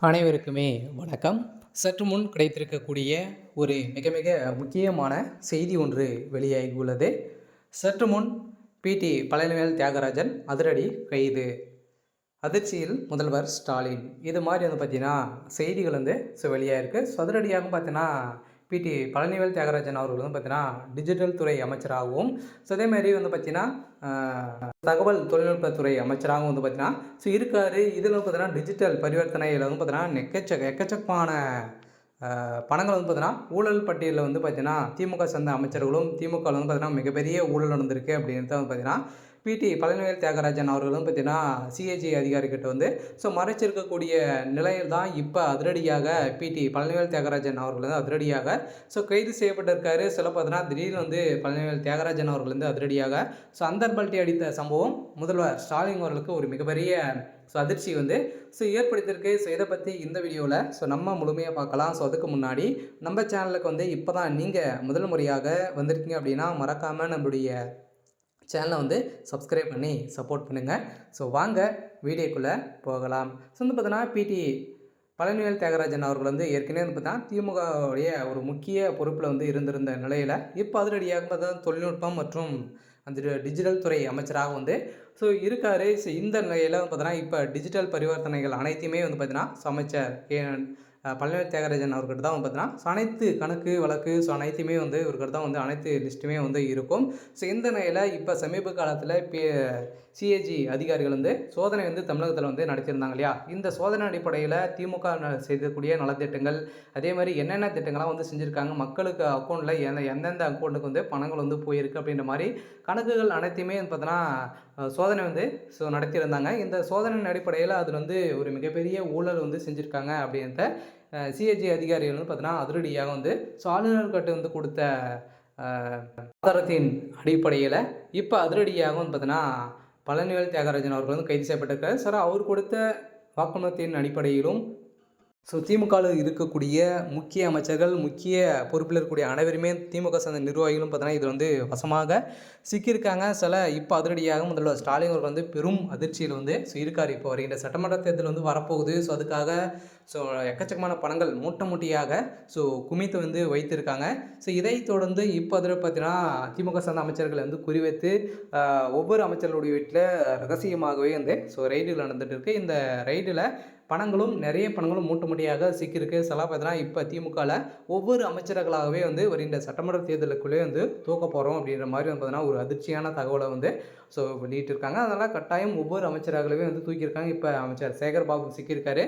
அனைவருக்குமே வணக்கம். சற்று முன் கிடைத்திருக்கக்கூடிய ஒரு மிக மிக முக்கியமான செய்தி ஒன்று வெளியாகியுள்ளது. சற்று முன் பிடி பழனிவேல் தியாகராஜன் அதிரடி கைது, அதிர்ச்சியில் முதல்வர் ஸ்டாலின். இது மாதிரி பார்த்தீங்கன்னா செய்திகள் வெளியாயிருக்கு. அதிரடியாக பார்த்தீங்கன்னா பிடி பழனிவேல் தியாகராஜன் அவர்கள் பார்த்தீங்கன்னா டிஜிட்டல் துறை அமைச்சராகவும், அதேமாரி பார்த்தீங்கன்னா தகவல் தொழில்நுட்பத்துறை அமைச்சராகவும் பார்த்தீங்கன்னா இருக்காரு. இதில் பார்த்தீங்கன்னா டிஜிட்டல் பரிவர்த்தனையில் பார்த்தீங்கன்னா எக்கச்சக்கமான பணங்கள் பார்த்தீங்கன்னா ஊழல் பட்டியலில் பார்த்தீங்கன்னா திமுக சேர்ந்த அமைச்சர்களும் திமுக பார்த்தீங்கன்னா மிகப்பெரிய ஊழல் நடந்திருக்கு அப்படின்றது பார்த்தீங்கன்னா பிடி பழனிவேல் தியாகராஜன் அவர்களும் பார்த்தீங்கன்னா சிஏஜி அதிகாரிகிட்ட மறைச்சிருக்கக்கூடிய நிலையில் தான் இப்போ அதிரடியாக பிடி பழனிவேல் தியாகராஜன் அவர்கள் அதிரடியாக கைது செய்யப்பட்டிருக்காரு. சில பார்த்தீங்கன்னா திடீர்னு பழனிவேல் தியாகராஜன் அவர்கள் அதிரடியாக அந்தர்பல்ட்டி அடித்த சம்பவம் முதல்வர் ஸ்டாலின் அவர்களுக்கு ஒரு மிகப்பெரிய அதிர்ச்சி ஏற்படுத்தியிருக்கு. இதை பற்றி இந்த வீடியோவில் நம்ம முழுமையாக பார்க்கலாம். அதுக்கு முன்னாடி நம்ம சேனலுக்கு இப்போ தான் நீங்கள் முதல் முறையாக வந்திருக்கீங்க அப்படின்னா மறக்காமல் நம்மளுடைய சேனலை சப்ஸ்கிரைப் பண்ணி சப்போர்ட் பண்ணுங்கள். வாங்க வீடியோக்குள்ளே போகலாம். பார்த்தீங்கன்னா பிடி பழனிவேல் தியாகராஜன் அவர்கள் ஏற்கனவே பார்த்தா திமுகவுடைய ஒரு முக்கிய பொறுப்பில் இருந்திருந்த நிலையில் இப்போ அதிரடியாக பார்த்தா தொழில்நுட்பம் மற்றும் அந்த டிஜிட்டல் துறை அமைச்சராக இருக்கார். இந்த நிலையில் பார்த்தீங்கன்னா இப்போ டிஜிட்டல் பரிவர்த்தனைகள் அனைத்தையுமே பார்த்தீங்கன்னா அமைச்சர் பழனிவேல் தியாகராஜன் அவர்கிட்ட தான் பார்த்தீங்கன்னா அனைத்து கணக்கு வழக்கு அனைத்துமே இவர்கிட்ட தான் அனைத்து லிஸ்ட்டுமே இருக்கும். இந்த நிலையில் இப்போ சமீப காலத்தில் சிஏஜி அதிகாரிகள் சோதனை தமிழகத்தில் நடத்தியிருந்தாங்க இல்லையா. இந்த சோதனை அடிப்படையில் திமுக செய்யக்கூடிய நலத்திட்டங்கள் அதே மாதிரி என்னென்ன திட்டங்கள்லாம் செஞ்சுருக்காங்க, மக்களுக்கு அக்கௌண்ட்டில் எந்தெந்த அக்கௌண்ட்டுக்கு பணங்கள் போயிருக்கு அப்படின்ற மாதிரி கணக்குகள் அனைத்தையுமே பார்த்தீங்கன்னா சோதனை நடத்தியிருந்தாங்க. இந்த சோதனையின் அடிப்படையில் அதில் ஒரு மிகப்பெரிய ஊழல் செஞ்சுருக்காங்க அப்படின்ற சிஏஜி அதிகாரிகள் பார்த்தீங்கன்னா அதிரடியாக ஆளுநர்கிட்ட கொடுத்த ஆதாரத்தின் அடிப்படையில் இப்போ அதிரடியாக பார்த்தீங்கன்னா பழனிவேல் தியாகராஜன் அவர்கள் கைது செய்யப்பட்டிருக்காரு. சார் அவர் கொடுத்த வாக்குமூலத்தின் அடிப்படையிலும் திமுகவில் இருக்கக்கூடிய முக்கிய அமைச்சர்கள் முக்கிய பொறுப்பில் இருக்கக்கூடிய அனைவருமே திமுக சார்ந்த நிர்வாகிகளும் பார்த்தீங்கன்னா இதில் வசமாக சிக்கியிருக்காங்க. இப்போ அதிரடியாக முதல்வர் ஸ்டாலின் அவர்கள் பெரும் அதிர்ச்சியில் இருக்கார். இப்போ வருகின்ற சட்டமன்ற தேர்தல் வரப்போகுது. அதுக்காக எக்கச்சக்கமான பணங்கள் மூட்டையாக குமித்து வைத்திருக்காங்க. இதை தொடர்ந்து இப்போ அதில் பார்த்தீங்கன்னா திமுக சார்ந்த அமைச்சர்களை குறிவைத்து ஒவ்வொரு அமைச்சர்களுடைய வீட்டில் ரகசியமாகவே ரைடுகள் நடந்துகிட்டு இருக்குது. இந்த ரைடில் நிறைய பணங்களும் மூட்டையாக சிக்கியிருக்கு. பார்த்தீங்கன்னா இப்போ திமுகவில் ஒவ்வொரு அமைச்சர்களாகவே வருகின்ற சட்டமன்ற தேர்தலுக்குள்ளே தூக்க போகிறோம் அப்படின்ற மாதிரி பார்த்தீங்கன்னா ஒரு அதிர்ச்சியான தகவலை வெளியிட்டிருக்காங்க. அதனால் கட்டாயம் ஒவ்வொரு அமைச்சர்களையும் தூக்கியிருக்காங்க. இப்போ அமைச்சர் சேகர் பாபு சிக்கியிருக்காரு.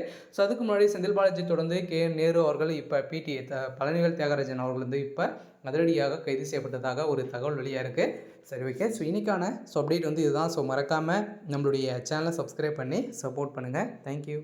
அதுக்கு முன்னாடி செந்தில் பாலாஜி தொடர்ந்து நேரு அவர்கள் இப்போ பிடி பழனிவேல் தியாகராஜன் அவர்கள் இப்போ அதிரடியாக கைது செய்யப்பட்டதாக ஒரு தகவல் வெளியாக இருக்குது. ஓகே. இன்றைக்கான அப்டேட் இதுதான். மறக்காமல் நம்மளுடைய சேனலை சப்ஸ்கிரைப் பண்ணி சப்போர்ட் பண்ணுங்கள். தேங்க்யூ.